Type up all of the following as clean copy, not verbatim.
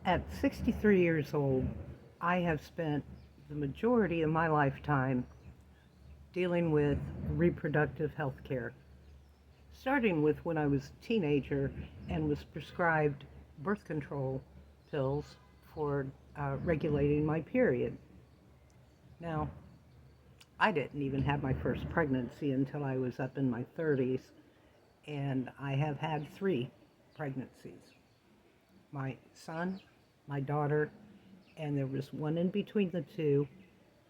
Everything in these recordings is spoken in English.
At 63 years old, I have spent the majority of my lifetime dealing with reproductive health care, starting with when I was a teenager and was prescribed birth control pills for regulating my period. Now, I didn't even have my first pregnancy until I was up in my 30s, and I have had three pregnancies: my son, my daughter, and there was one in between the two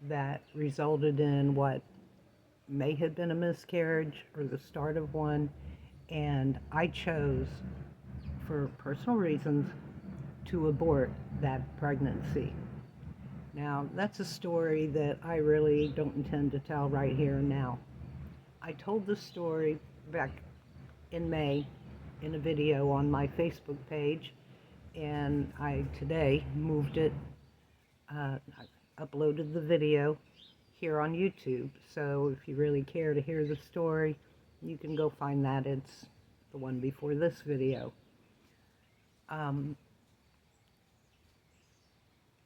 that resulted in what may have been a miscarriage or the start of one, and I chose, for personal reasons, to abort that pregnancy. Now, that's a story that I really don't intend to tell right here and now. I told the story back in May in a video on my Facebook page, and I today moved it, I uploaded the video here on YouTube. So if you really care to hear the story, you can go find that. It's the one before this video.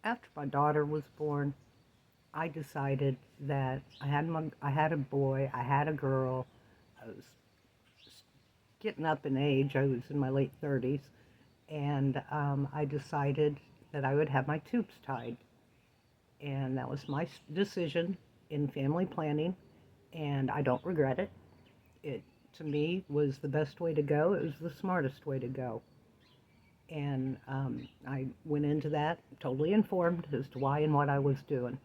After my daughter was born, I decided that I had a boy, I had a girl. I was getting up in age. I was in my late 30s, and I decided that I would have my tubes tied. And that was my decision in family planning, and I don't regret it. It, to me, was the best way to go. It was the smartest way to go. And I went into that totally informed as to why and what I was doing.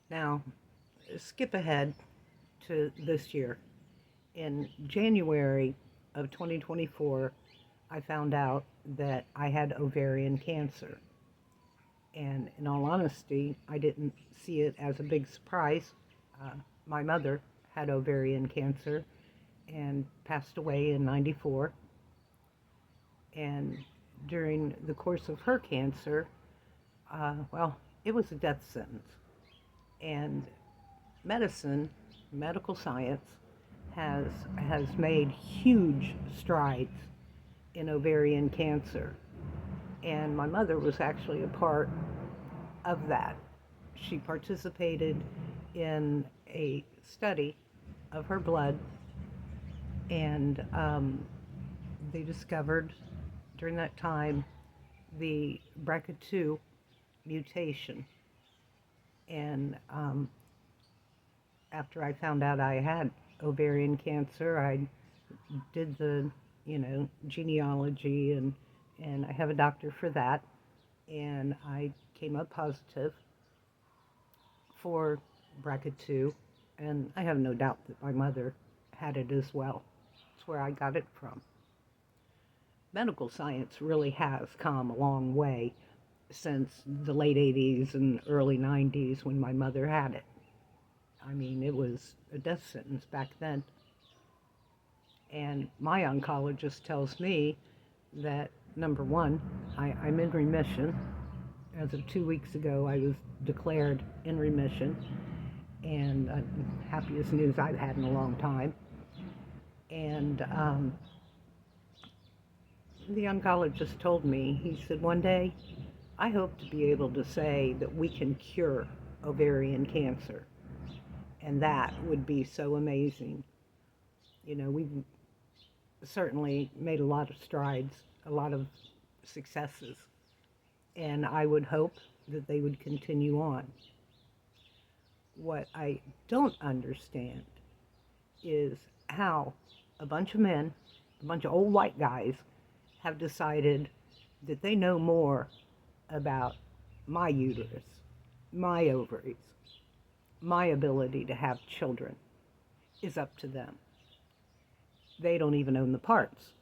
Now, skip ahead to this year. In January of 2024, I found out that I had ovarian cancer. And in all honesty, I didn't see it as a big surprise. My mother had ovarian cancer and passed away in '94. And during the course of her cancer, it was a death sentence. And medical science, has made huge strides in ovarian cancer. And my mother was actually a part of that. She participated in a study of her blood, and they discovered during that time the BRCA2 mutation. And after I found out I had ovarian cancer, I did the, genealogy, and I have a doctor for that, and I came up positive for BRCA2, and I have no doubt that my mother had it as well. That's where I got it from. Medical science really has come a long way since the late 80s and early 90s when my mother had it. I mean, it was a death sentence back then. And my oncologist tells me that, number one, I'm in remission. As of 2 weeks ago, I was declared in remission, and happiest news I've had in a long time. And the oncologist told me, he said, one day, I hope to be able to say that we can cure ovarian cancer. And that would be so amazing. We've certainly made a lot of strides, a lot of successes, and I would hope that they would continue on. What I don't understand is how a bunch of men, a bunch of old white guys, have decided that they know more about my uterus, my ovaries, my ability to have children. Is up to them. They don't even own the parts.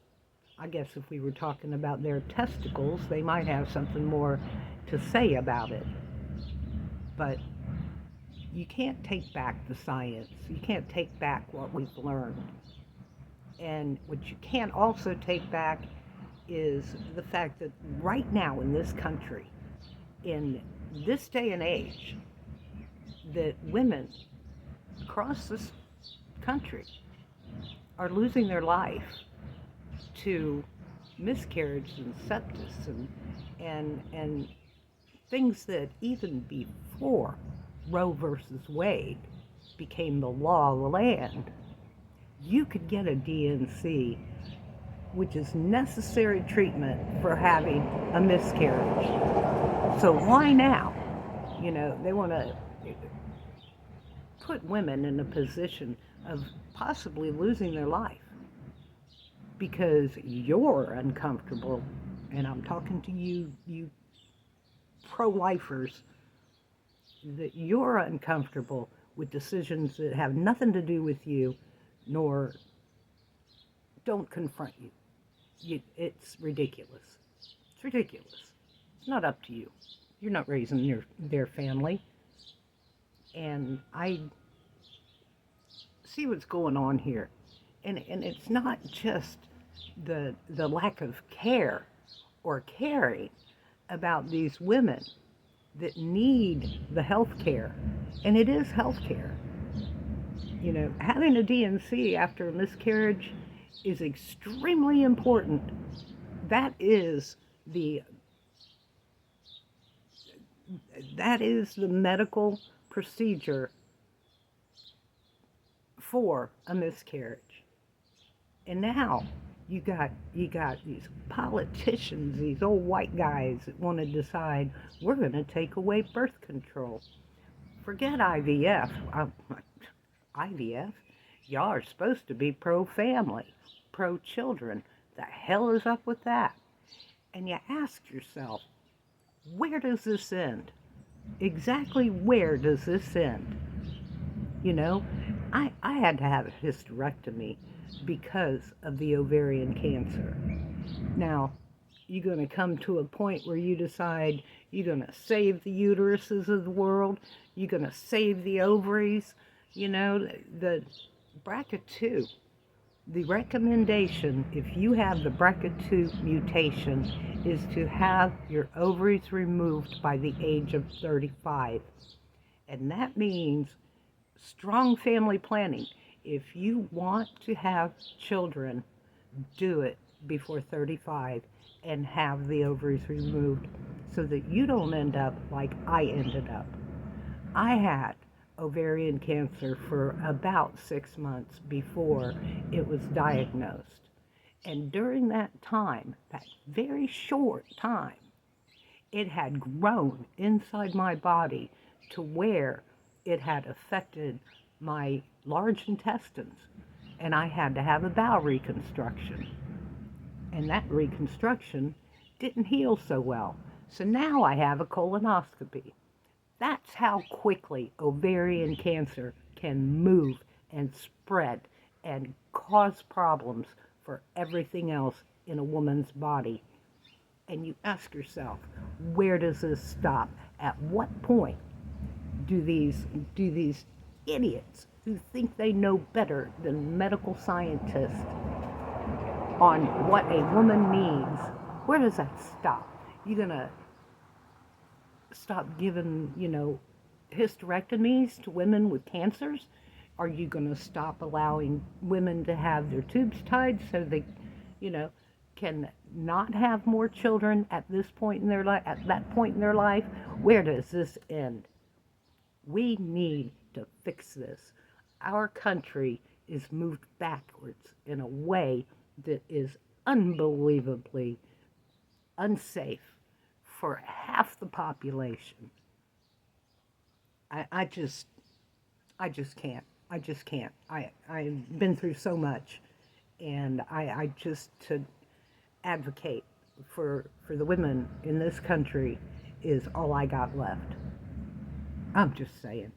I guess if we were talking about their testicles, they might have something more to say about it. But you can't take back the science. You can't take back what we've learned. And what you can't also take back is the fact that right now in this country, in this day and age, that women across this country are losing their life to miscarriage and sepsis and things that even before Roe versus Wade became the law of the land, you could get a D&C, which is necessary treatment for having a miscarriage. So why now? You know, they want to put women in a position of possibly losing their life because you're uncomfortable, and I'm talking to you pro-lifers, that you're uncomfortable with decisions that have nothing to do with you, nor don't confront you. It's ridiculous. It's ridiculous. It's not up to you. You're not raising their family. And I see what's going on here. And it's not just the lack of care or caring about these women that need the health care. And it is health care. You know, having a D&C after a miscarriage is extremely important. That is the medical procedure for a miscarriage. And now you got these politicians, these old white guys that want to decide we're going to take away birth control. Forget IVF. IVF? Y'all are supposed to be pro-family, pro-children. The hell is up with that? And you ask yourself, where does this end? Exactly where does this end? You know, I had to have a hysterectomy because of the ovarian cancer. Now, you're going to come to a point where you decide you're going to save the uteruses of the world, you're going to save the ovaries. You know, the BRCA2, the recommendation, if you have the BRCA2 mutation, is to have your ovaries removed by the age of 35. And that means strong family planning. If you want to have children, do it before 35 and have the ovaries removed so that you don't end up like I ended up. I had ovarian cancer for about 6 months before it was diagnosed. And during that time, that very short time, it had grown inside my body to where it had affected my large intestines. And I had to have a bowel reconstruction. And that reconstruction didn't heal so well. So now I have a colonoscopy. That's how quickly ovarian cancer can move and spread and cause problems for everything else in a woman's body. And you ask yourself, where does this stop? At what point do these idiots who think they know better than medical scientists on what a woman needs, where does that stop? You're going to stop giving, hysterectomies to women with cancers? Are you going to stop allowing women to have their tubes tied so they, can not have more children at this point in their life, at that point in their life? Where does this end? We need to fix this. Our country is moved backwards in a way that is unbelievably unsafe for half the population. I just can't. I've been through so much, and I just to advocate for the women in this country is all I got left. I'm just saying.